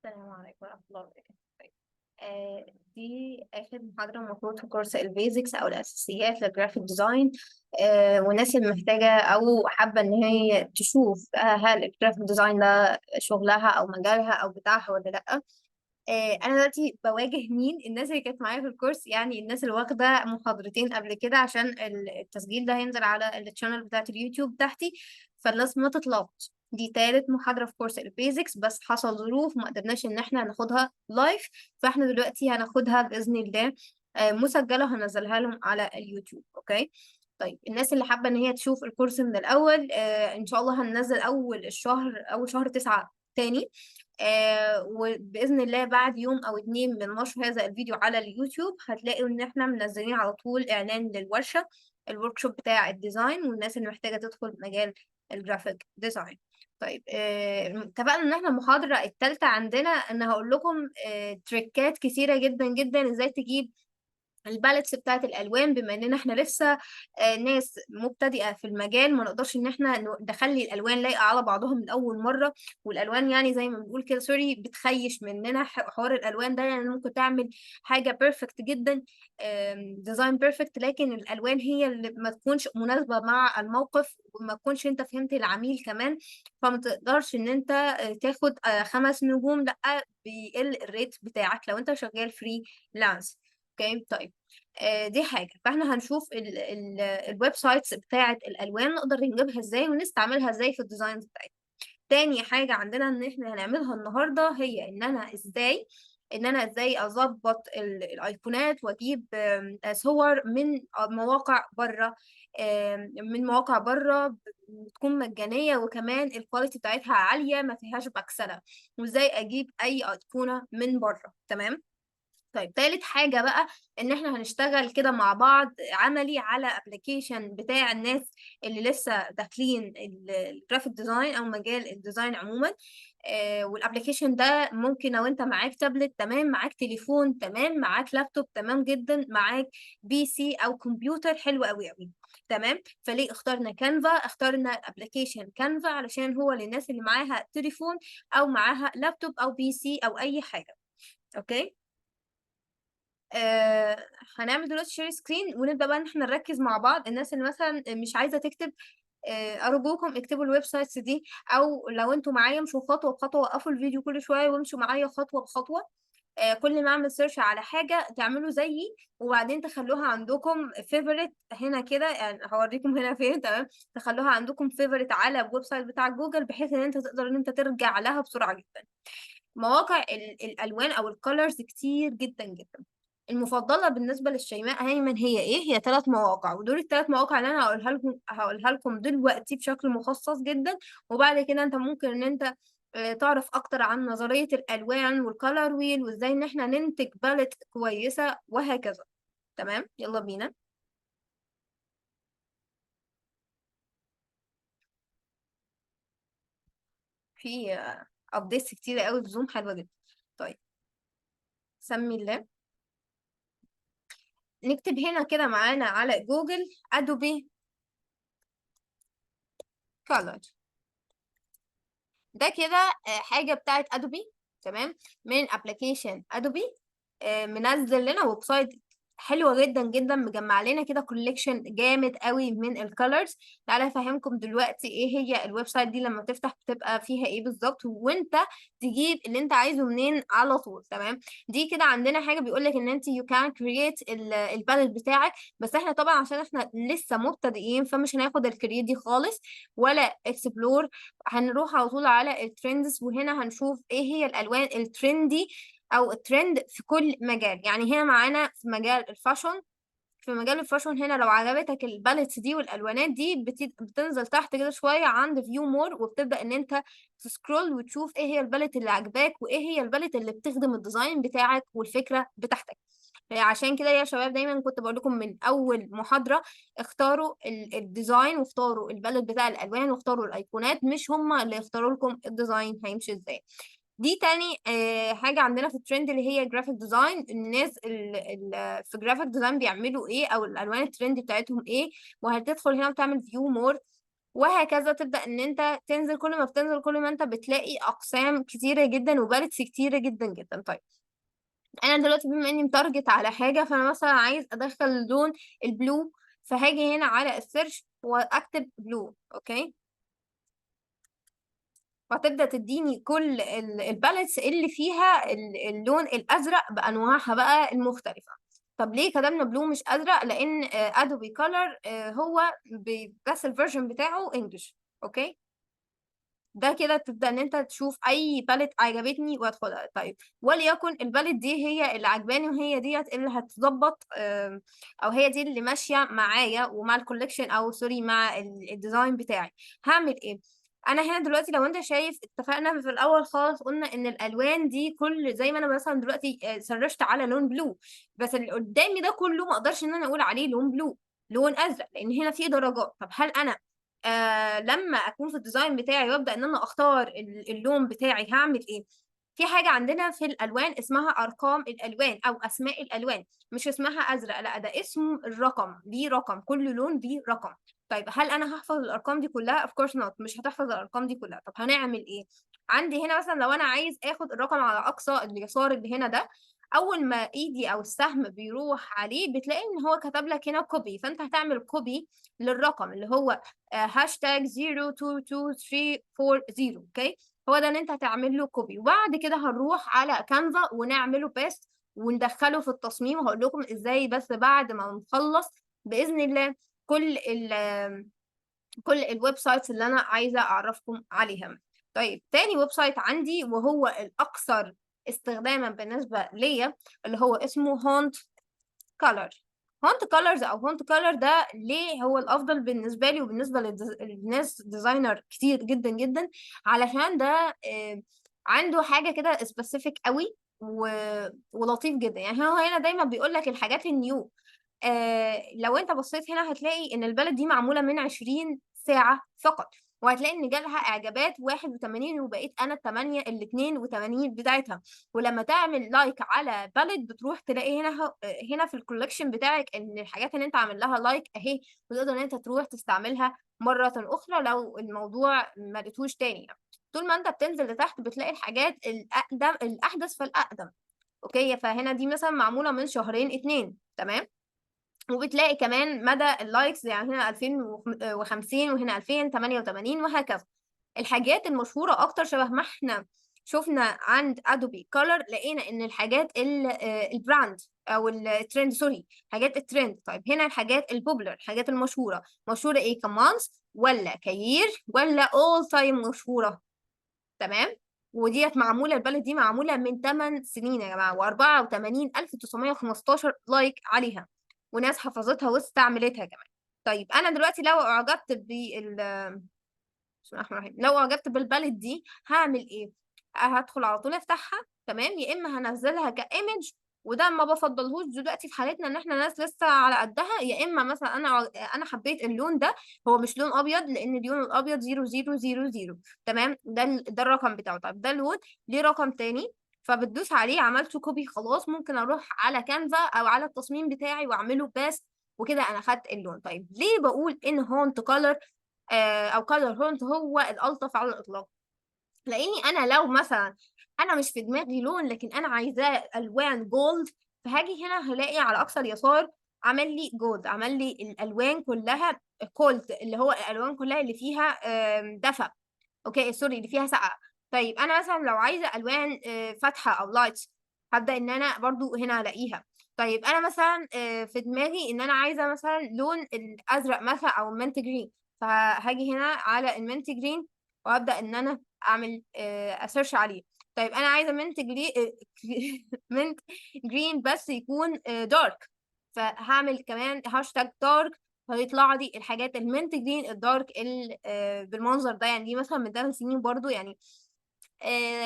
السلام عليكم ورحمة الله وبركاته. طيب. دي آخر محاضرة المفروض في كورس البيزكس أو الأساسيات للجرافيك ديزاين. والناس اللي محتاجة أو حابة إن هي تشوف هل الجرافيك ديزاين ده شغلها أو مجالها أو بتاعها ولا لأ. أنا دلوقتي بواجه مين؟ الناس اللي كانت معايا في الكورس، يعني الناس اللي واخدة محاضرتين قبل كده، عشان التسجيل ده هينزل على التشانل بتاعت اليوتيوب تحتي. فالناس ما تتلخبطش، دي تالت محاضرة في كورس البيزكس، بس حصل ظروف ما قدرناش ان احنا ناخدها لايف. فاحنا دلوقتي هناخدها بإذن الله مسجلة، وهنزلها لهم على اليوتيوب. اوكي. طيب، الناس اللي حابة ان هي تشوف الكورس من الأول، ان شاء الله هننزل أول شهر 9 تاني. وبإذن الله بعد يوم أو اتنين من نشر هذا الفيديو على اليوتيوب هتلاقوا إن احنا منزلين على طول إعلان للورشة، الوركشوب بتاع الديزاين، والناس اللي محتاجة تدخل مجال الجرافيك ديزاين. طيب، اتفقنا ان احنا المحاضرة التالتة عندنا ان هقول لكم تريكات كثيرة جدا جدا ازاي تجيب الباليتس بتاعت الالوان، بما اننا احنا لسه ناس مبتدئه في المجال، ما نقدرش ان احنا نخلي الالوان لايقه على بعضهم من اول مره. والالوان يعني زي ما بنقول كده، سوري، بتخيش مننا حوار الالوان ده. يعني ممكن تعمل حاجه بيرفكت جدا، ديزاين بيرفكت، لكن الالوان هي اللي ما تكونش مناسبه مع الموقف، وما تكونش انت فهمت العميل كمان. فما تقدرش ان انت تاخد 5 نجوم، لا، بيقل الريت بتاعك لو انت شغال فري لانس. اوكي. طيب، دي حاجة. فاحنا هنشوف الويب سايتس بتاعة الألوان نقدر نجيبها ازاي ونستعملها ازاي في الديزاينز بتاعتنا. تاني حاجة عندنا ان احنا هنعملها النهاردة هي ان انا ازاي اظبط الايقونات واجيب صور من مواقع بره، من مواقع بره بتكون مجانية، وكمان الكواليتي بتاعتها عالية ما فيهاش بكسلة، وازاي اجيب اي ايقونة من بره. تمام. طيب، تالت حاجة بقى ان احنا هنشتغل كده مع بعض عملي على ابلكيشن بتاع الناس اللي لسه داخلين الجرافيك ديزاين او مجال الديزاين عموما. والابلكيشن ده ممكن لو انت معاك تابلت تمام، معاك تليفون تمام، معاك لابتوب تمام جدا، معاك بي سي او كمبيوتر حلو قوي قوي. تمام. فليه اخترنا كانفا؟ اخترنا ابلكيشن كانفا علشان هو للناس اللي معاها تليفون او معاها لابتوب او بي سي او اي حاجة. اوكي. آه هنعمل دلوقتي شير سكرين ونبدأ بقى ان احنا نركز مع بعض. الناس اللي مثلا مش عايزة تكتب، أرجوكم اكتبوا الويب سايتس دي، أو لو انتوا معايا امشوا خطوة بخطوة، وقفوا الفيديو كل شوية وامشوا معايا خطوة بخطوة. كل ما اعمل سيرش على حاجة تعملوا زيي، وبعدين تخلوها عندكم فيفورت هنا كده. يعني هوريكم هنا فين. تمام. تخلوها عندكم فيفورت على الويب سايت بتاع جوجل، بحيث ان انت تقدر ان انت ترجع لها بسرعة جدا. مواقع الالوان او الكولرز كتير جدا جدا. المفضله بالنسبه للشيماء هيمن هي ايه؟ هي 3 مواقع، ودول ال3 مواقع اللي انا هقولها لكم دلوقتي بشكل مخصص جدا. وبعد كده انت ممكن ان انت تعرف اكتر عن نظريه الالوان والكالر ويل، وازاي ان احنا ننتج باليت كويسه وهكذا. تمام، يلا بينا. في ابديتس كتيره قوي في زوم، حلوه جدا. طيب، سمي الله. نكتب هنا كده معانا على جوجل ادوبي كولر. ده كده حاجه بتاعت ادوبي. تمام. من ابلكيشن ادوبي، منزل لنا ويب سايت حلوه جدا جدا، مجمع لنا كده كوليكشن جامد قوي من الكالرز. تعالى افهمكم دلوقتي ايه هي الويب سايت دي. لما تفتح بتبقى فيها ايه بالظبط، وانت تجيب اللي انت عايزه منين على طول. تمام. دي كده عندنا حاجه بيقول لك ان انت يو كان كرييت الباليت بتاعك، بس احنا طبعا عشان احنا لسه مبتدئين فمش هناخد الكرييت دي خالص ولا اكسبلور. هنروح على طول على الترندز، وهنا هنشوف ايه هي الالوان الترندي او الترند في كل مجال. يعني هنا معانا في مجال الفاشون. في مجال الفاشون هنا لو عجبتك الباليتس دي والالوانات دي بتنزل تحت كده شويه عند فيو مور، وبتبدا ان انت تسكرول وتشوف ايه هي الباليت اللي عجباك، وايه هي الباليت اللي بتخدم الديزاين بتاعك والفكره بتاعتك. عشان كده يا شباب دايما كنت بقول لكم من اول محاضره، اختاروا الديزاين، واختاروا الباليت بتاع الالوان، واختاروا الايقونات، مش هما اللي يختاروا لكم الديزاين هيمشي ازاي. دي تاني حاجة عندنا في الترند اللي هي جرافيك ديزاين. الناس في جرافيك ديزاين بيعملوا ايه، او الالوان الترند بتاعتهم ايه. وهتدخل هنا وتعمل فيو مور، وهكذا تبدأ ان انت تنزل. كل ما بتنزل كل ما انت بتلاقي اقسام كتيرة جدا وبالتس كتيرة جدا جدا. طيب انا دلوقتي بما اني متارجت على حاجة، فانا مثلا عايز ادخل لون البلو، فهاجي هنا على السيرش واكتب بلو. اوكي، وهتبدأ تديني كل الباليتس اللي فيها اللون الازرق بانواعها بقى المختلفة. طب ليه كتبنا بلو مش ازرق؟ لان ادوبي كولر هو بس الفيرجن بتاعه انجلش. اوكي، ده كده تبدأ ان انت تشوف اي باليت عجبتني وادخلها. طيب وليكن الباليت دي هي اللي عجباني، وهي ديت اللي هتظبط او هي دي اللي ماشية معايا ومع الكوليكشن، او سوري مع الديزاين بتاعي. هعمل ايه؟ انا هنا دلوقتي لو انت شايف، اتفقنا في الاول خالص قلنا ان الالوان دي كل زي ما انا مثلا دلوقتي سرشت على لون بلو، بس اللي قدامي ده كله ما اقدرش ان انا اقول عليه لون بلو، لون ازرق، لان هنا في درجات. طب هل انا لما اكون في الديزاين بتاعي وابدا ان انا اختار اللون بتاعي هعمل ايه؟ في حاجه عندنا في الالوان اسمها ارقام الالوان او اسماء الالوان. مش اسمها ازرق، لا، ده اسم الرقم، ليه رقم، كل لون ليه رقم. طيب هل انا هحفظ الارقام دي كلها؟ of course not، مش هتحفظ الارقام دي كلها. طب هنعمل ايه؟ عندي هنا مثلا لو انا عايز اخد الرقم على اقصى اليسار اللي هنا ده، اول ما ايدي او السهم بيروح عليه بتلاقي ان هو كتب لك هنا كوبي، فانت هتعمل كوبي للرقم اللي هو هاشتاج 022340. اوكي، هو ده اللي انت هتعمل له كوبي. وبعد كده هنروح على كانفا ونعمله بيست وندخله في التصميم، وهقول لكم ازاي بس بعد ما نخلص باذن الله كل كل الويب سايتس اللي انا عايزه اعرفكم عليها. طيب تاني ويب سايت عندي وهو الاكثر استخداما بالنسبه ليا اللي هو اسمه هونت كولر. هونت كولرز او هونت كولر ده ليه هو الافضل بالنسبه لي وبالنسبه للناس ديزاينر كتير جدا جدا؟ علشان ده عنده حاجه كده سبيسيفيك قوي ولطيف جدا. يعني هو هنا دايما بيقول لك الحاجات النيو. لو انت بصيت هنا هتلاقي ان البلد دي معموله من 20 ساعه فقط، وهتلاقي ان جالها اعجابات 81 وبقيت انا الثمانيه ال 82 بتاعتها. ولما تعمل لايك على بلد بتروح تلاقي هنا في الكولكشن بتاعك ان الحاجات اللي انت عامل لها لايك اهي، وتقدر ان انت تروح تستعملها مرة اخرى لو الموضوع ما لقيتوش تاني. طول ما انت بتنزل لتحت بتلاقي الحاجات الاقدم الاحدث فالاقدم. اوكي، فهنا دي مثلا معمولة من شهرين اتنين. تمام، وبتلاقي كمان مدى اللايكس، يعني هنا 2050 وهنا 2088 وهكذا. الحاجات المشهورة أكتر شبه ما احنا شفنا عند أدوبي كولر، لقينا إن الحاجات البراند أو الترند، سوري، حاجات الترند. طيب هنا الحاجات البوبلر، الحاجات المشهورة، مشهورة إيه؟ كمانس ولا كيير ولا أول تايم مشهورة؟ تمام، وديت معمولة البلد دي معمولة من 8 سنين يا جماعة، و84915 لايك عليها، وناس حفظتها واستعملتها كمان. طيب أنا دلوقتي لو أعجبت بسم الله الرحمن الرحيم، لو اعجبت بالباليت دي هعمل ايه؟ هدخل على طول افتحها. تمام، يا اما هنزلها كايمج، وده ما بفضلهوش دلوقتي في حالتنا ان احنا ناس لسه على قدها. يا اما مثلا انا حبيت اللون ده، هو مش لون ابيض لان اللون الابيض 0000. تمام، ده الرقم بتاعه. طيب ده لون ليه رقم تاني، فبتدوس عليه عملته كوبي خلاص، ممكن اروح على كانفا او على التصميم بتاعي واعمله باست، وكده انا خدت اللون. طيب ليه بقول ان هونت كولر او كالر هونت هو الالطف على الاطلاق؟ لاني انا لو مثلا انا مش في دماغي لون لكن انا عايزاه الوان جولد، فهاجي هنا هلاقي على اقصى اليسار عمل لي جولد، عمل لي الالوان كلها كولد، اللي هو الالوان كلها اللي فيها دفى. اوكي سوري، اللي فيها سقع. طيب انا مثلا لو عايزه الوان فاتحه او لايتس، هبدا ان انا برضو هنا الاقيها. طيب انا مثلا في دماغي ان انا عايزه مثلا لون الازرق مثلا او المنت جرين، فهاجي هنا على المنت جرين وابدا ان انا اعمل اسيرش عليه. طيب انا عايزه منت جرين منت جرين بس يكون دارك، فهعمل كمان هاشتاج دارك، فيطلع لي الحاجات المنت جرين الدارك بالمنظر ده. يعني دي مثلا من 8 سنين برضو، يعني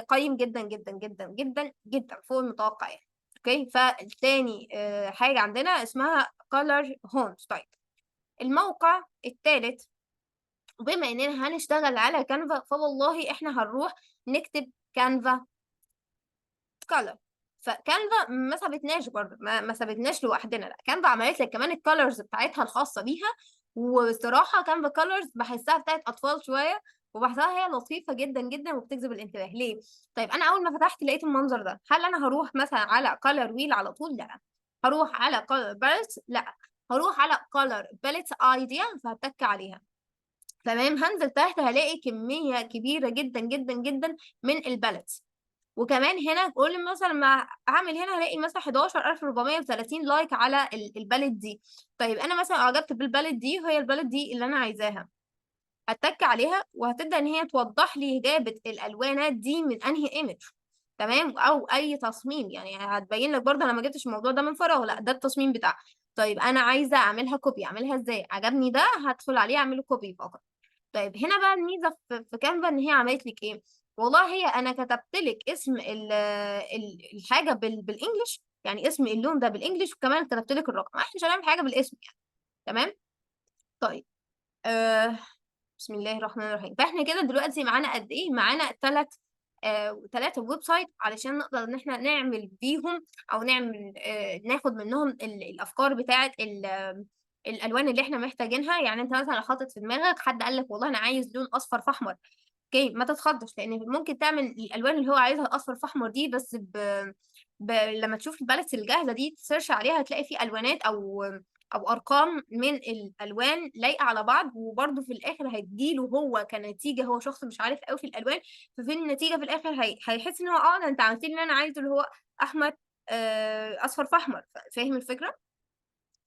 قيم جدا جدا جدا جدا جدا فوق المتوقع يعني. اوكي، فالتاني حاجة عندنا اسمها color homes. طيب الموقع الثالث، بما اننا هنشتغل على كانفا فوالله احنا هنروح نكتب كانفا color. فكانفا ما سابتناش برضه، ما سابتناش لوحدنا، لا، كانفا عملت لك كمان الكالرز بتاعتها الخاصة بيها، وبصراحه كانفا كولرز بحسها بتاعت اطفال شويه، وبحسها هي لطيفه جدا جدا وبتجذب الانتباه. ليه؟ طيب انا اول ما فتحت لقيت المنظر ده، هل انا هروح مثلا على كولر ويل على طول؟ لا. هروح على كولر باليتس؟ لا. هروح على كولر باليتس ايديا فهتك عليها. تمام، هنزل تحت هلاقي كميه كبيره جدا جدا جدا من الباليتس. وكمان هنا قول مثلا ما اعمل هنا هلاقي مثلا 11430 لايك على الباليت دي. طيب انا مثلا اعجبت بالباليت دي وهي الباليت دي اللي انا عايزاها، هتك عليها وهتبدا ان هي توضح لي جابت الالوانات دي من انهي ايمج. تمام، او اي تصميم، يعني هتبين لك برضه انا ما جبتش الموضوع ده من فراغ، لا ده التصميم بتاعها. طيب انا عايزه اعملها كوبي، اعملها ازاي؟ عجبني ده هدخل عليه اعمله كوبي فقط. طيب هنا بقى الميزه في كانفا ان هي عملت لك ايه. والله هي انا كتبت لك اسم الحاجه بالانجلش، يعني اسم اللون ده بالانجلش، وكمان كتبت لك الرقم. احنا مش هنعمل حاجه بالاسم يعني. تمام. طيب آه بسم الله الرحمن الرحيم. فاحنا كده دلوقتي معانا قد ايه؟ معانا ثلاثة ويب سايت علشان نقدر ان احنا نعمل بيهم او نعمل ناخد منهم الافكار بتاعه الالوان اللي احنا محتاجينها. يعني انت مثلا حاطط في دماغك، حد قال لك والله انا عايز لون اصفر في احمر، اوكي ما تتخضش، لان ممكن تعمل الالوان اللي هو عايزها اصفر في احمر دي، بس لما تشوف الباليتس الجاهزه دي تسيرش عليها هتلاقي في الوانات او ارقام من الالوان لايقه على بعض، وبرده في الاخر هيديله هو كنتيجه، هو شخص مش عارف قوي في الالوان، ففي النتيجه في الاخر هيحس ان هو ده انت عملت لي اللي انا عايزه اللي هو احمر اصفر في احمر. فاهم الفكره؟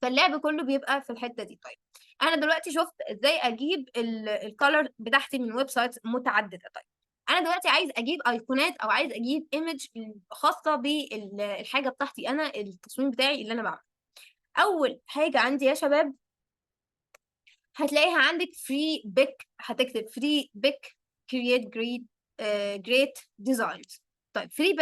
فاللعب كله بيبقى في الحته دي. طيب انا دلوقتي شفت ازاي اجيب الكالر بتاعتي من ويب سايتس متعدده. طيب انا دلوقتي عايز اجيب ايقونات او عايز اجيب ايمج خاصه بالحاجه بتاعتي انا، التصميم بتاعي اللي انا بعمله. اول حاجه عندي يا شباب هتلاقيها عندك فري بيك، هتكتب فري بيك كرييت جريت ديزاينز. طيب فري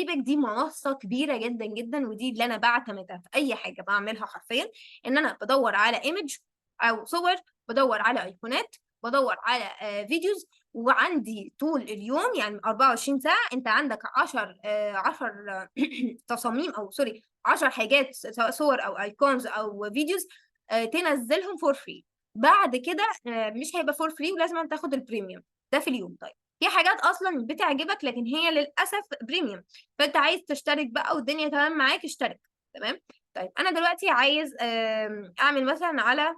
بيك دي منصه كبيره جدا جدا، ودي اللي انا بعتمدها في اي حاجه بعملها حرفيا. ان انا بدور على ايمج او صور، بدور على ايقونات، بدور على فيديوز، وعندي طول اليوم يعني 24 ساعه انت عندك 10 تصاميم او سوري 10 حاجات سواء صور او ايكونز او فيديوز تنزلهم فور فري. بعد كده مش هيبقى فور فري ولازم تاخد البريميوم ده في اليوم. طيب في حاجات اصلا بتعجبك لكن هي للاسف بريميوم، فانت عايز تشترك بقى والدنيا تمام معاك اشترك. تمام. طيب انا دلوقتي عايز اعمل مثلا على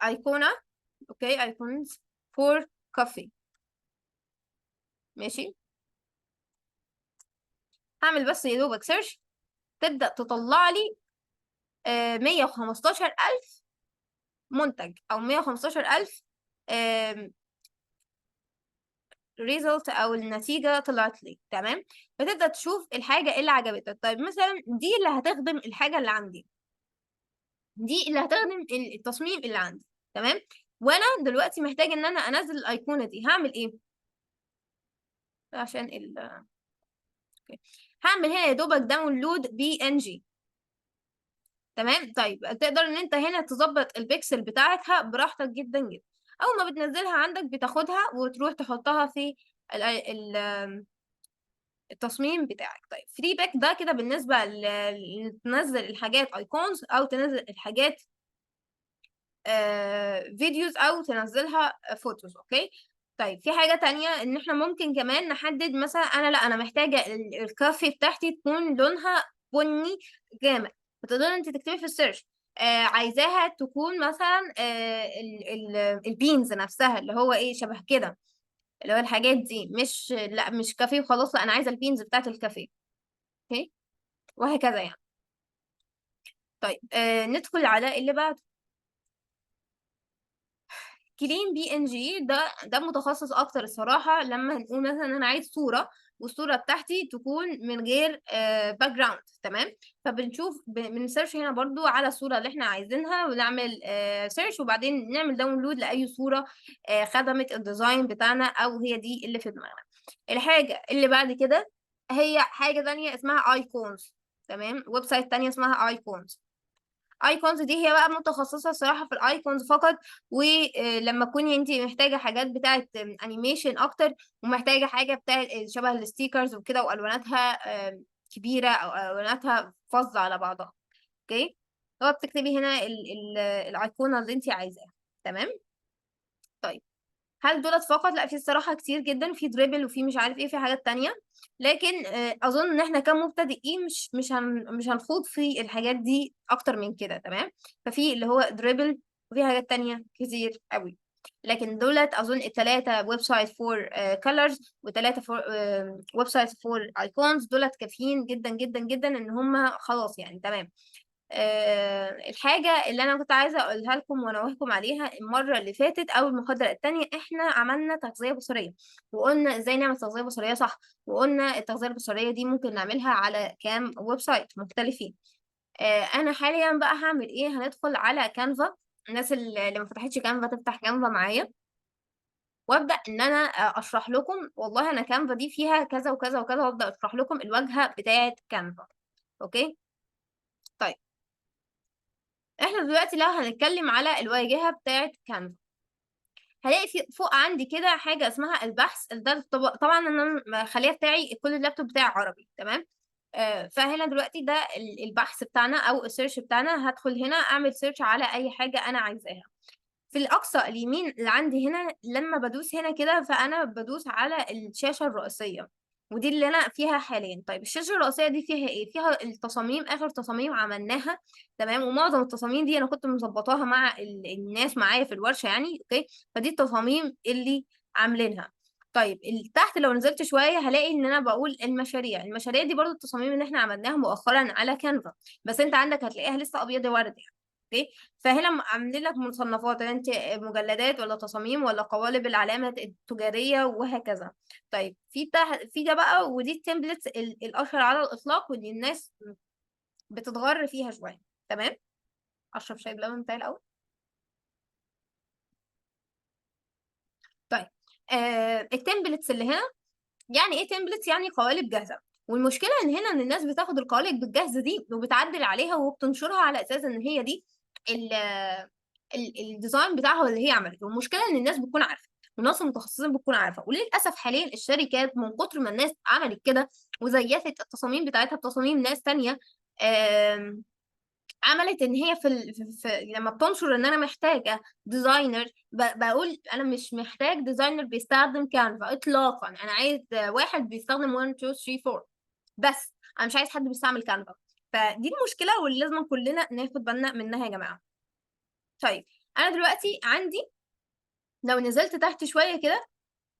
ايقونه، اوكي ايقونز فور كافي. ماشي، هعمل بس يا دوبك سيرش، تبدا تطلع لي 115,000 منتج او 115,000 ريزلت او النتيجه طلعت لي. تمام، فتبدا تشوف الحاجه اللي عجبتك. طيب مثلا دي اللي هتخدم الحاجه اللي عندي، دي اللي هتخدم التصميم اللي عندي. تمام، وانا دلوقتي محتاج ان انا انزل الايقونه دي. هعمل ايه عشان أوكي. هعمل هنا يا دوبك داونلود PNG. تمام، طيب تقدر ان انت هنا تظبط البكسل بتاعتها براحتك جدا جدا. اول ما بتنزلها عندك بتاخدها وتروح تحطها في التصميم بتاعك. طيب فري باك ده كده بالنسبة تنزل الحاجات ايكونز او تنزل الحاجات فيديوز او تنزلها فوتوز. اوكي. طيب في حاجة تانية ان احنا ممكن كمان نحدد مثلا انا لا انا محتاجة الكافي بتاعتي تكون لونها بني غامق، فتقدر انت تكتبي في السيرش عايزاها تكون مثلا البينز نفسها اللي هو ايه شبه كده، اللي هو الحاجات دي مش لا مش كافيه وخلاص، لا انا عايزه البينز بتاعت الكافيه. اوكي، وهكذا يعني. طيب ندخل على اللي بعد. كلين PNG ده متخصص اكتر الصراحه. لما نقول مثلا انا عايز صوره والصوره بتاعتي تكون من غير باك جراوند. تمام، فبنشوف بنسيرش هنا برضو على الصوره اللي احنا عايزينها ونعمل سيرش وبعدين نعمل داونلود لاي صوره خدمت الديزاين بتاعنا او هي دي اللي في دماغنا. الحاجه اللي بعد كده هي حاجه ثانيه اسمها ايكونز. تمام، ويب سايت تانية اسمها ايكونز. ايكونز دي هي بقى متخصصه الصراحه في الايكونز فقط، ولما تكوني انت محتاجه حاجات بتاعه انيميشن اكتر ومحتاجه حاجه بتاعه شبه الستيكرز وكده والواناتها كبيره او الواناتها فظه على بعضها. اوكي. هو بتكتبي هنا الايقونه اللي انت عايزاها. تمام. طيب، هل دولت فقط؟ لا، في الصراحة كتير جدا، في دريبل وفي مش عارف ايه، في حاجات تانية. لكن اظن ان احنا كمبتدئين مش هنخوض في الحاجات دي اكتر من كده. تمام. ففي اللي هو دريبل، وفي حاجات تانية كتير قوي. لكن دولت اظن التلاتة ويب سايت فور كولرز، وتلاتة فور ويب سايت فور ايكونز، دولت كافيين جدا جدا جدا ان هم خلاص يعني. تمام. الحاجة اللي أنا كنت عايزة أقولها لكم وأنوهكم عليها المرة اللي فاتت أو المحاضرة التانية، إحنا عملنا تغذية بصرية وقلنا إزاي نعمل تغذية بصرية صح، وقلنا التغذية البصرية دي ممكن نعملها على كام ويب سايت مختلفين. أنا حاليا بقى هعمل إيه؟ هندخل على كانفا. الناس اللي ما فتحتش كانفا تفتح كانفا معايا، وابدا ان انا اشرح لكم. والله انا كانفا دي فيها كذا وكذا وكذا، وابدا اشرح لكم الواجهه بتاعه كانفا. اوكي. طيب، احنا دلوقتي لو هنتكلم على الواجهة بتاعت كانفا، هلاقي في فوق عندي كده حاجة اسمها البحث. ده طبعا انا مخليه بتاعي كل اللابتوب بتاعي عربي. تمام. فهنا دلوقتي ده البحث بتاعنا او السيرش بتاعنا. هدخل هنا اعمل سيرش على اي حاجة انا عايزاها. في الأقصى اليمين اللي عندي هنا، لما بدوس هنا كده فأنا بدوس على الشاشة الرئيسية، ودي اللي أنا فيها حاليا. طيب، الشاشة الرئيسية دي فيها إيه؟ فيها التصاميم، آخر تصاميم عملناها. تمام. ومعظم التصاميم دي أنا كنت مظبطاها مع الناس معايا في الورشة يعني. أوكي. فدي التصاميم اللي عاملينها. طيب، تحت لو نزلت شوية هلاقي إن أنا بقول المشاريع. المشاريع دي برضو التصاميم اللي إحنا عملناها مؤخرا على كانفا، بس أنت عندك هتلاقيها لسه أبيض وورد يعني. اوكي. فهنا عاملين لك مصنفات، انت مجلدات ولا تصاميم ولا قوالب العلامة التجارية وهكذا. طيب، في ده بقى، ودي التمبلتس الاشهر على الاطلاق واللي الناس بتتغر فيها شوية. تمام. اشرب شاي بلبن بتاعي الاول. طيب، التمبلتس اللي هنا، يعني ايه تمبلتس؟ يعني قوالب جاهزة. والمشكلة ان هنا ان الناس بتاخد القوالب الجاهزة دي وبتعدل عليها وبتنشرها على اساس ان هي دي الديزاين بتاعها اللي هي عملته. والمشكله ان الناس بتكون عارفه، والناس المتخصصين بتكون عارفه. وللاسف حاليا الشركات من كتر ما الناس عملت كده وزيفت التصاميم بتاعتها بتصاميم ناس تانية، آم، عملت ان هي لما بتنشر ان انا محتاجه ديزاينر، بقول انا مش محتاج ديزاينر بيستخدم كانفا اطلاقا. انا عايز واحد بيستخدم 1 2 3 4 بس. انا مش عايز حد بيستعمل كانفا. فدي المشكله واللي لازم كلنا ناخد بالنا منها يا جماعه. طيب، انا دلوقتي عندي لو نزلت تحت شويه كده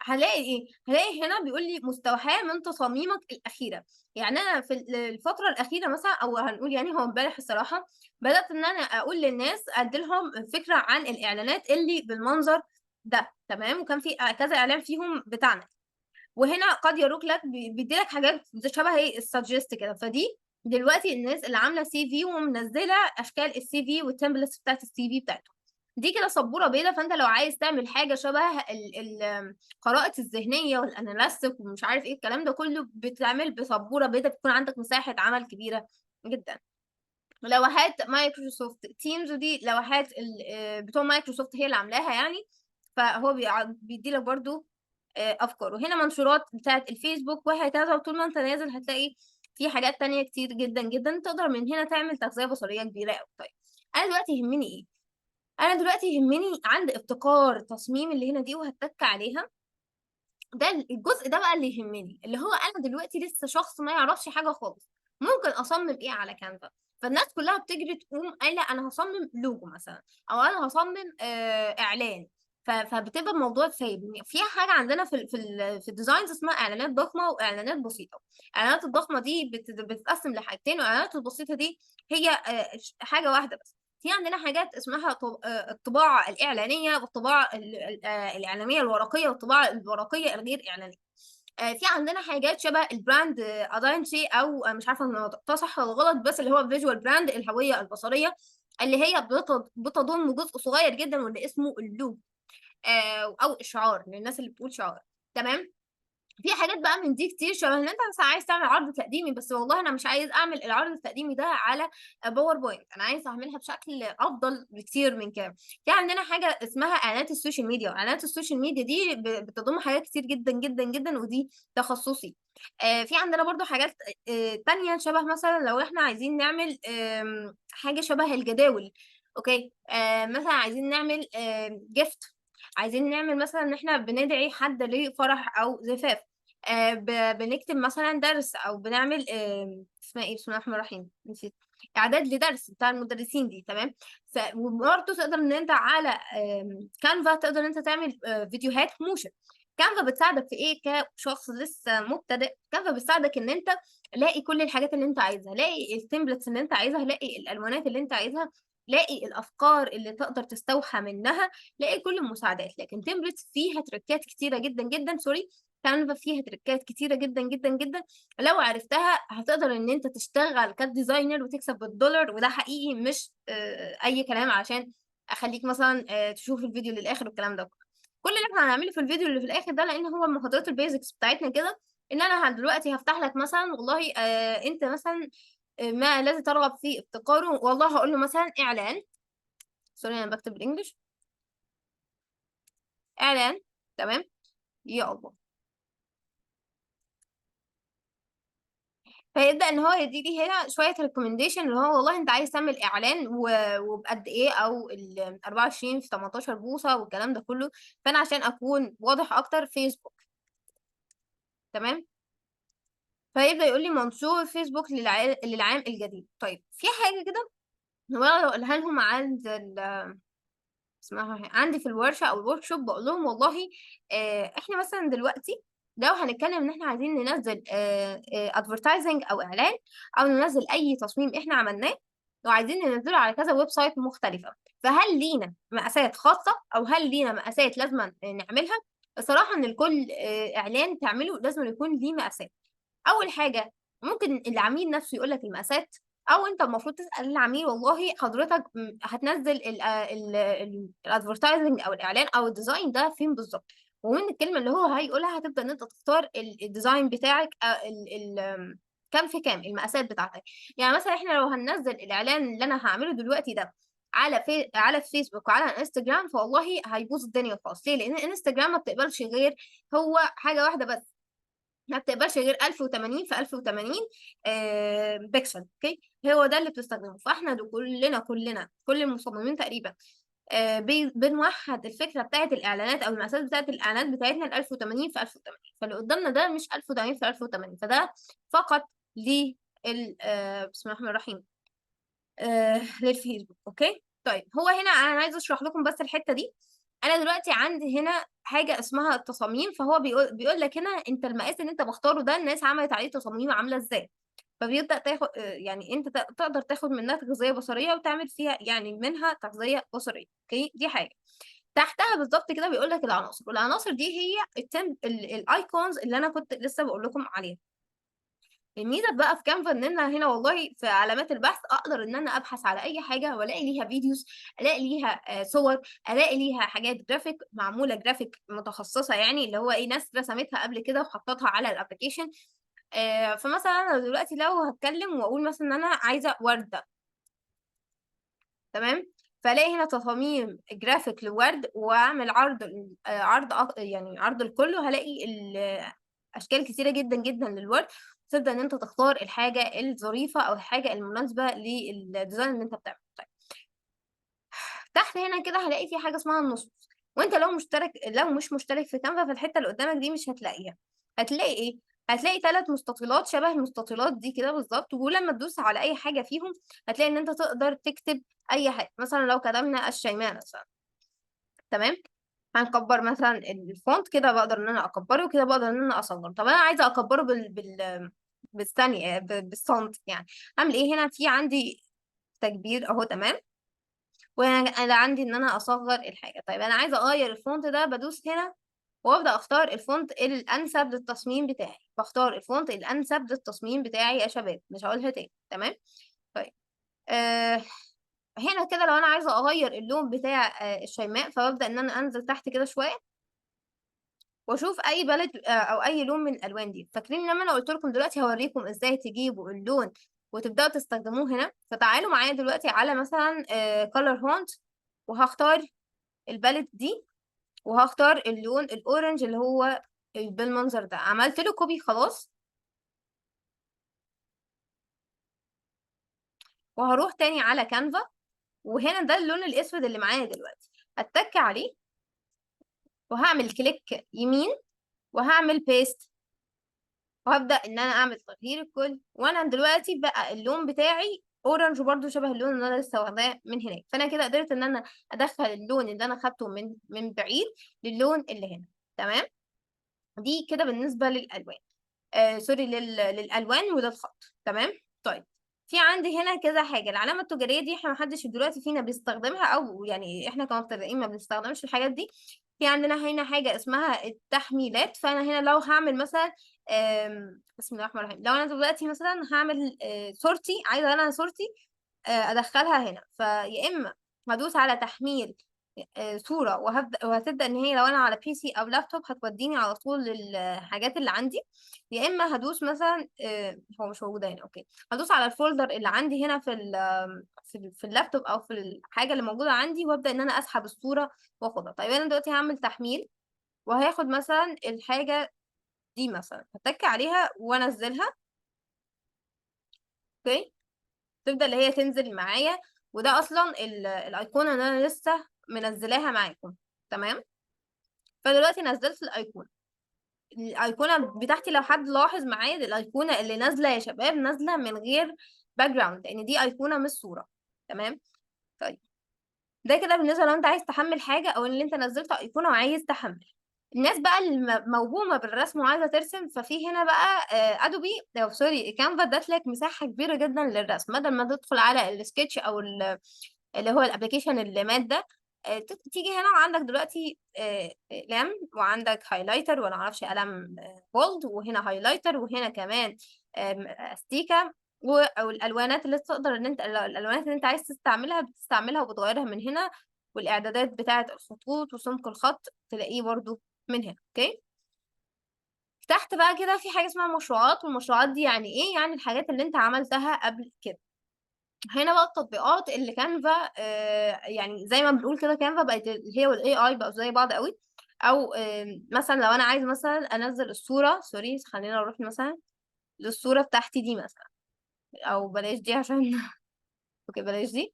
هلاقي ايه؟ هلاقي هنا بيقول لي مستوحاه من تصاميمك الاخيره. يعني انا في الفتره الاخيره مثلا، او هنقول يعني هو امبارح الصراحه، بدات ان انا اقول للناس ادي لهم فكره عن الاعلانات اللي بالمنظر ده. تمام. وكان في كذا اعلان فيهم بتاعنا. وهنا قد يروج لك بيدي لك حاجات شبه ايه السجست كده. فدي دلوقتي الناس اللي عامله سي في ومنزله اشكال السي في والتمبلتس بتاعت السي في بتاعتهم. دي كده سبوره بيضاء. فانت لو عايز تعمل حاجه شبه الخرائط الذهنيه والاناليستيك ومش عارف ايه الكلام ده كله، بتعمل بسبوره بيضاء، بتكون عندك مساحه عمل كبيره جدا. لوحات مايكروسوفت تيمز، ودي لوحات بتوع مايكروسوفت هي اللي عاملاها يعني. فهو بيدي لك برضو افكار. وهنا منشورات بتاعت الفيسبوك وهكذا. وطول ما انت نازل هتلاقي في حاجات تانية كتير جدا جدا تقدر من هنا تعمل تغذية بصرية كبيرة قوي. طيب، انا دلوقتي يهمني ايه؟ انا دلوقتي يهمني عند ابتكار تصميم اللي هنا دي وهتك عليها. ده الجزء ده بقى اللي يهمني، اللي هو انا دلوقتي لسه شخص ما يعرفش حاجه خالص. ممكن اصمم ايه على كانفا؟ فالناس كلها بتجري تقوم قايله انا هصمم لوجو مثلا، او انا هصمم اعلان. فبتبقى الموضوع سايب. فيها حاجه عندنا في الديزاينز اسمها اعلانات ضخمه واعلانات بسيطه. الاعلانات الضخمه دي بتتقسم لحاجتين، والاعلانات البسيطه دي هي حاجه واحده بس. في عندنا حاجات اسمها الطباعة الإعلانية والطباعة الإعلانية الورقية والطباعة الورقية الغير إعلانية. في عندنا حاجات شبه البراند ايدنتي، او مش عارفه النطق صح ولا غلط، بس اللي هو فيجوال براند، الهويه البصريه، اللي هي بتضم جزء صغير جدا واللي اسمه اللوجو، او اشعار للناس اللي بتقول شعار. تمام. في حاجات بقى من دي كتير، شبه ان انت مثلا عايز تعمل عرض تقديمي، بس والله انا مش عايز اعمل العرض التقديمي ده على باوربوينت، انا عايز اعملها بشكل افضل بكتير من كده. في عندنا حاجه اسمها اعلانات السوشيال ميديا، واعلانات السوشيال ميديا دي بتضم حاجات كتير جدا جدا جدا، ودي تخصصي. في عندنا برضو حاجات تانية، شبه مثلا لو احنا عايزين نعمل حاجه شبه الجداول. اوكي، مثلا عايزين نعمل جيفت، عايزين نعمل مثلا ان احنا بندعي حد لفرح او زفاف، بنكتب مثلا درس، او بنعمل اسمها ايه، بسم الله الرحمن الرحيم نسيت، اعداد لدرس بتاع المدرسين دي. تمام. وبرضه تقدر ان انت على كانفا تقدر ان انت تعمل فيديوهات موشن. كانفا بتساعدك في ايه كشخص لسه مبتدئ؟ كانفا بتساعدك ان انت لاقي كل الحاجات اللي انت عايزها، لاقي التمبلتس اللي انت عايزها، لاقي الالوانات اللي انت عايزها، لاقي الافكار اللي تقدر تستوحى منها، لاقي كل المساعدات. لكن تمبلتس فيها تريكات كتيره جدا جدا، سوري، كانفا فيها تريكات كتيرة جدا جدا جدا، لو عرفتها هتقدر ان انت تشتغل كديزاينر وتكسب بالدولار. وده حقيقي، مش اي كلام عشان اخليك مثلا تشوف الفيديو للاخر والكلام ده. كل اللي احنا هنعمله في الفيديو اللي في الاخر ده، لان هو محاضرات البيزكس بتاعتنا كده، ان انا دلوقتي هفتح لك مثلا، والله انت مثلا ما الذي ترغب في ابتكاره، والله هقول له مثلا اعلان، سوري انا بكتب بالانجلش، اعلان. تمام. يا الله. فيبدأ ان هو يديلي هنا شوية ريكومنديشن، اللي هو والله انت عايز تعمل اعلان وبقد ايه، او ال 24 في 18 بوصة والكلام ده كله. فانا عشان اكون واضح اكتر، فيسبوك. تمام. فيبدأ يقول لي منشور فيسبوك للعام الجديد. طيب في حاجة كده، هو انا لو قولها لهم عند اسمها عندي في الورشة او الورك شوب، بقول لهم والله احنا مثلا دلوقتي لو هنتكلم ان احنا عايزين ننزل ادفرتايزنج او اعلان، او ننزل اي تصميم احنا عملناه وعايزين ننزله على كذا ويب سايت مختلفة، فهل لينا مقاسات خاصة او هل لينا مقاسات لازم نعملها؟ الصراحة ان الكل اعلان تعمله لازم يكون ليه مقاسات. اول حاجه ممكن العميل نفسه يقول لك المقاسات، او انت المفروض تسال العميل والله حضرتك هتنزل الادفرتايزنج او الاعلان او الديزاين ده فين بالظبط، ومن الكلمه اللي هو هيقولها هتبدا ان انت تختار الديزاين بتاعك، كام في كام المقاسات بتاعتك. يعني مثلا احنا لو هننزل الاعلان اللي انا هعمله دلوقتي ده على الفيسبوك وعلى الانستجرام، فوالله هيبوظ الدنيا خالص. ليه؟ لان الانستجرام ما بتقبلش غير هو حاجه واحده بس، ما بتقبلش غير 1080 في 1080 بكسل. اوكي، هو ده اللي بتستخدمه. فاحنا كلنا كل المصممين تقريبا بنوحد الفكره بتاعت الاعلانات او المقاسات بتاعت الاعلانات بتاعتنا ل 1080 في 1080. فاللي قدامنا ده مش 1080 في 1080، فده فقط بسم الله الرحمن الرحيم للفيسبوك. اوكي. طيب هو هنا انا عايزه اشرح لكم بس الحته دي. انا دلوقتي عندي هنا حاجه اسمها التصاميم، فهو بيقول لك هنا انت المقاس اللي انت مختاره ده الناس عملت عليه تصاميم عامله ازاي. فبيبدا تاخد يعني انت تقدر تاخد منها تغذيه بصريه وتعمل فيها يعني منها تغذيه بصريه. اوكي، دي حاجه. تحتها بالظبط كده بيقول لك العناصر، والعناصر دي هي الايكونز اللي انا كنت لسه بقول لكم عليها. الميزه بقى في كانفا ان انا هنا والله في علامات البحث اقدر ان انا ابحث على اي حاجه والاقي ليها فيديوز، الاقي ليها صور، الاقي ليها حاجات جرافيك معموله، جرافيك متخصصه، يعني اللي هو ايه، ناس رسمتها قبل كده وحطتها على الابلكيشن. فمثلا انا دلوقتي لو هتكلم واقول مثلا ان انا عايزه ورده، تمام، فالاقي هنا تصاميم جرافيك لورد، واعمل عرض يعني عرض الكل، وهلاقي اشكال كتيره جدا جدا للورد. تبدا ان انت تختار الحاجه الظريفه او الحاجه المناسبه للديزاين اللي انت بتعمله. طيب تحت هنا كده هلاقي في حاجه اسمها النصوص، وانت لو مش مشترك في كانفا، فالحته اللي قدامك دي مش هتلاقيها. هتلاقي ايه؟ هتلاقي 3 مستطيلات شبه المستطيلات دي كده بالظبط، ولما تدوس على اي حاجه فيهم هتلاقي ان انت تقدر تكتب اي حاجه. مثلا لو كتبنا الشيماء مثلا، تمام، هنكبر مثلا الفونت كده، بقدر ان انا اكبره كده، بقدر ان انا اصغر. طب انا عايزه اكبره بالثانيه بالسنت يعني، اعمل ايه؟ هنا في عندي تكبير اهو، تمام، وانا عندي ان انا اصغر الحاجه. طيب انا عايزه اغير الفونت ده، بدوس هنا وابدا اختار الفونت الانسب للتصميم بتاعي. بختار الفونت الانسب للتصميم بتاعي يا شباب، مش هقولها تاني. تمام. طيب آه هنا كده لو انا عايزه اغير اللون بتاع الشيماء، فببدا ان انا انزل تحت كده شويه، واشوف اي بلد او اي لون من الالوان دي. فاكرين لما انا قلت لكم دلوقتي هوريكم ازاي تجيبوا اللون وتبداوا تستخدموه هنا؟ فتعالوا معايا دلوقتي على مثلا كولر هونت، وهختار الباليت دي، وهختار اللون الاورنج اللي هو بالمنظر ده. عملت له كوبي خلاص، وهروح تاني على كانفا، وهنا ده اللون الاسود اللي معايا دلوقتي، هتك عليه وهعمل كليك يمين وهعمل بيست، وهبدأ ان انا اعمل تغيير الكل. وانا دلوقتي بقى اللون بتاعي اورنج، برضو شبه اللون اللي انا لسه واخداه من هناك. فانا كده قدرت ان انا ادخل اللون اللي انا خدته من بعيد للون اللي هنا. تمام. دي كده بالنسبة للالوان، سوري، للالوان وللخط. تمام. طيب، في عندي هنا كذا حاجه. العلامه التجاريه دي احنا محدش دلوقتي فينا بيستخدمها، او يعني احنا كمبتدئين ما بنستخدمش الحاجات دي. في عندنا هنا حاجه اسمها التحميلات. فانا هنا لو هعمل مثلا بسم الله الرحمن الرحيم، لو انا دلوقتي مثلا هعمل صورتي، عايزه انا صورتي ادخلها هنا، فيا اما هدوس على تحميل صورة، وهتبدأ ان هي لو انا على بي سي او لابتوب هتوديني على طول للحاجات اللي عندي. يا اما هدوس مثلا هو مش موجود هنا، اوكي، هدوس على الفولدر اللي عندي هنا في اللابتوب او في الحاجة اللي موجودة عندي، وابدأ ان انا اسحب الصورة واخدها. طيب انا دلوقتي هعمل تحميل، وهاخد مثلا الحاجة دي مثلا، هتك عليها وانزلها. اوكي، تبدأ اللي هي تنزل معايا. وده اصلا الايقونة اللي انا لسه منزلاها معاكم. تمام. فدلوقتي نزلت الايقونه بتاعتي. لو حد لاحظ معايا، دي الايقونه اللي نازله يا شباب، نازله من غير باك جراوند، لان دي ايقونه مش صوره. تمام. طيب، ده كده بالنسبه لو انت عايز تحمل حاجه، او اللي انت نزلت ايقونه وعايز تحمل. الناس بقى الموهومه بالرسم وعايزه ترسم، ففي هنا بقى ادوبي او سوري كانفا ادت لك مساحه كبيره جدا للرسم، بدل ما تدخل على السكتش او اللي هو الابلكيشن اللي مات ده. تيجي هنا وعندك دلوقتي لام، وعندك هايلايتر، ولا معرفش قلم بولد، وهنا هايلايتر، وهنا كمان استيكا، او الالوانات اللي تقدر ان انت الالوانات اللي انت عايز تستعملها بتستعملها وبتغيرها من هنا. والاعدادات بتاعه الخطوط وسمك الخط تلاقيه برضو من هنا. اوكي. تحت بقى كده في حاجه اسمها مشروعات. والمشروعات دي يعني ايه؟ يعني الحاجات اللي انت عملتها قبل كده. هنا بقى التطبيقات اللي كانفا يعني زي ما بنقول كده، كانفا بقت هي والاي اي بقوا زي بعض قوي. او مثلا لو انا عايز مثلا انزل الصوره، سوري خلينا نروح مثلا للصوره بتاعتي دي مثلا، او بلاش دي عشان اوكي بلاش دي.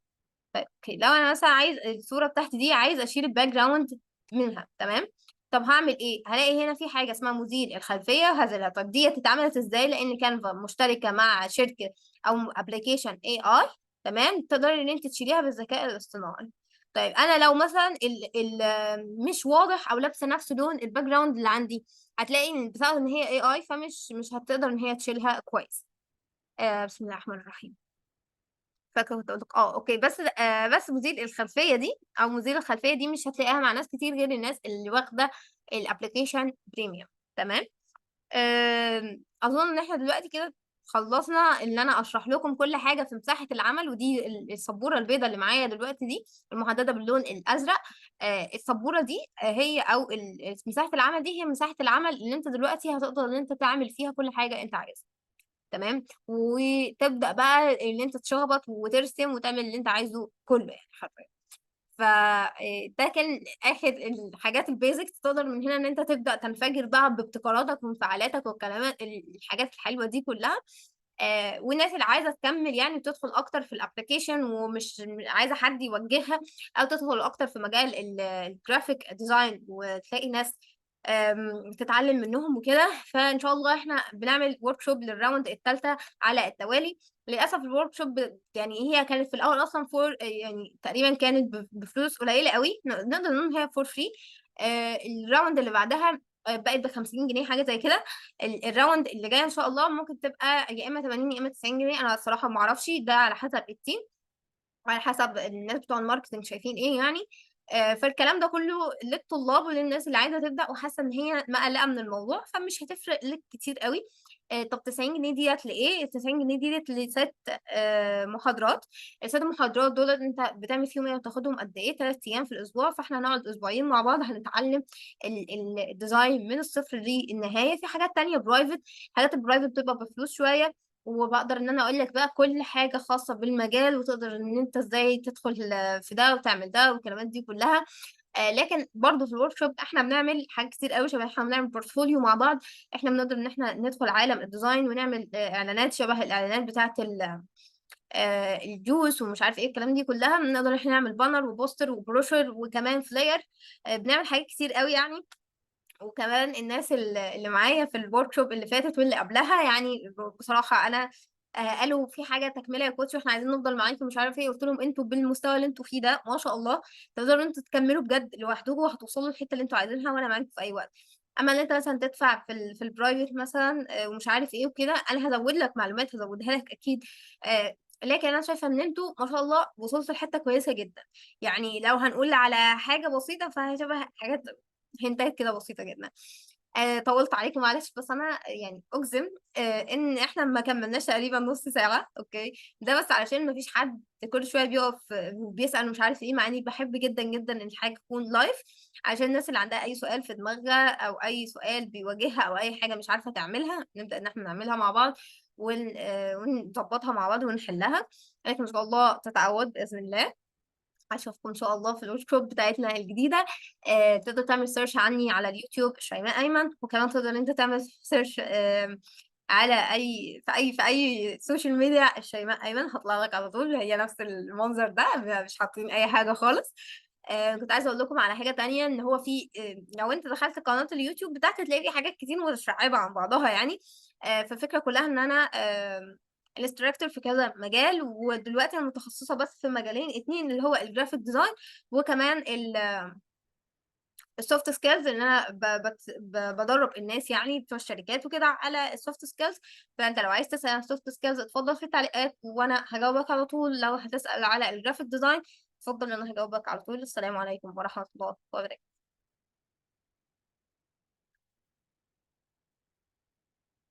طيب اوكي، لو انا مثلا عايز الصوره بتاعتي دي عايز اشيل الباك جراوند منها. تمام. طب هعمل ايه؟ هلاقي هنا في حاجه اسمها مدير الخلفيه وهذا. طب دي اتعملت ازاي؟ لان كانفا مشتركه مع شركه او ابلكيشن اي اي. تمام. تقدري ان انت تشيليها بالذكاء الاصطناعي. طيب انا لو مثلا ال مش واضح او لابسه نفس لون الباك جراوند اللي عندي، هتلاقي ان بسبب ان هي اي اي فمش مش هتقدر ان هي تشيلها كويس. بسم الله الرحمن الرحيم. فاكره كنت اقول لك اوكي، بس مدير الخلفيه دي او مدير الخلفيه دي مش هتلاقيها مع ناس كتير غير الناس اللي واخده الابلكيشن بريميوم. تمام. اظن ان احنا دلوقتي كده خلصنا ان انا اشرح لكم كل حاجه في مساحه العمل. ودي السبوره البيضاء اللي معايا دلوقتي دي المحدده باللون الازرق. السبوره دي هي او مساحه العمل دي هي مساحه العمل اللي انت دلوقتي هتقدر ان انت تعمل فيها كل حاجه انت عايزها. تمام. وتبدأ بقى ان انت تشخبط وترسم وتعمل اللي انت عايزه كله يعني حرفيا. فده كان اخر الحاجات البيزكس. تقدر من هنا ان انت تبدأ تنفجر بقى بابتكاراتك وانفعالاتك والكلمات الحاجات الحلوة دي كلها. والناس اللي عايزة تكمل يعني تدخل اكتر في الابلكيشن ومش عايزة حد يوجهها، او تدخل اكتر في مجال الجرافيك ديزاين وتلاقي ناس تتعلم منهم وكده. فان شاء الله احنا بنعمل ورك شوب للراوند الثالثه على التوالي. للاسف الورك شوب يعني هي كانت في الاول اصلا فور، يعني تقريبا كانت بفلوس قليله قوي، نقدر نقول هي فور فري. الراوند اللي بعدها بقت ب 50 جنيه حاجه زي كده. الراوند اللي جايه ان شاء الله ممكن تبقى يا اما 80 يا اما 90 جنيه. انا الصراحه ما اعرفش، ده على حسب التيم وعلى حسب الناس بتوع الماركتنج شايفين ايه يعني. فالكلام ده كله للطلاب وللناس اللي عايزه تبدا وحاسه ان هي مقلقه من الموضوع، فمش هتفرق لك كتير قوي. طب 90 جنيه ديت لايه؟ 90 جنيه ديت لست محاضرات. الست محاضرات دول انت بتعمل فيهم ايه وتاخدهم قد ايه؟ 3 ايام في الاسبوع، فاحنا هنقعد اسبوعين مع بعض هنتعلم الديزاين من الصفر للنهايه. في حاجات تانية برايفت، حاجات البرايفت بتبقى بفلوس شويه، وبقدر ان انا اقول لك بقى كل حاجه خاصه بالمجال، وتقدر ان انت ازاي تدخل في ده وتعمل ده والكلمات دي كلها. لكن برضو في الورك شوب احنا بنعمل حاجات كتير قوي، شبه احنا بنعمل بورتفوليو مع بعض. احنا بنقدر ان احنا ندخل عالم الديزاين ونعمل اعلانات شبه الاعلانات بتاعه الجوس ومش عارف ايه الكلام دي كلها. بنقدر ان احنا نعمل بانر وبوستر وبروشر وكمان فلاير. بنعمل حاجات كتير قوي يعني. وكمان الناس اللي معايا في الورك شوب اللي فاتت واللي قبلها يعني بصراحة أنا قالوا في حاجة تكملة يا كوتش واحنا عايزين نفضل معاكم مش عارف ايه. قلت لهم انتوا بالمستوى اللي انتوا فيه ده ما شاء الله تقدروا انتوا تكملوا بجد لوحدكم وهتوصلوا للحتة اللي انتوا عايزينها وانا معاكم في اي وقت. اما ان انت مثلا تدفع في البرايفت مثلا ومش عارف ايه وكده، انا هزود لك معلومات هزودها لك اكيد. لكن انا شايفه ان انتوا ما شاء الله وصلتوا لحته كويسه جدا. يعني لو هنقول على حاجه بسيطه فهي شبه حاجات هنتات كده بسيطة جدا. طولت عليكم معلش، بس انا يعني اجزم ان احنا ما كملناش تقريبا نص ساعة. اوكي، ده بس علشان ما فيش حد كل شوية بيقف وبيسأل مش عارف ايه، مع اني بحب جدا جدا ان الحاجة تكون لايف عشان الناس اللي عندها اي سؤال في دماغها او اي سؤال بيواجهها او اي حاجة مش عارفة تعملها نبدأ ان احنا نعملها مع بعض ونظبطها مع بعض ونحلها. لكن ان شاء الله تتعود بإذن الله. اشوفكم ان شاء الله في الورك شوب بتاعتنا الجديده. تقدر تعمل سيرش عني على اليوتيوب شيماء ايمن، وكمان تقدر ان انت تعمل سيرش على اي سوشيال ميديا شيماء ايمن هطلع لك على طول، هي نفس المنظر ده مش حاطين اي حاجه خالص. كنت عايزه اقول لكم على حاجه تانية، ان هو في لو انت دخلت قناه اليوتيوب بتاعتي تلاقي في حاجات كتير متشعبه عن بعضها يعني. فالفكره كلها ان انا الانستراكتور في كذا مجال، ودلوقتي انا متخصصه بس في مجالين اتنين اللي هو الجرافيك ديزاين وكمان السوفت سكيلز، ان انا بدرب الناس يعني بتوع الشركات وكده على السوفت سكيلز. فانت لو عايز تسال عن السوفت سكيلز اتفضل في التعليقات وانا هجاوبك على طول. لو هتسال على الجرافيك ديزاين اتفضل انا هجاوبك على طول. السلام عليكم ورحمه الله وبركاته.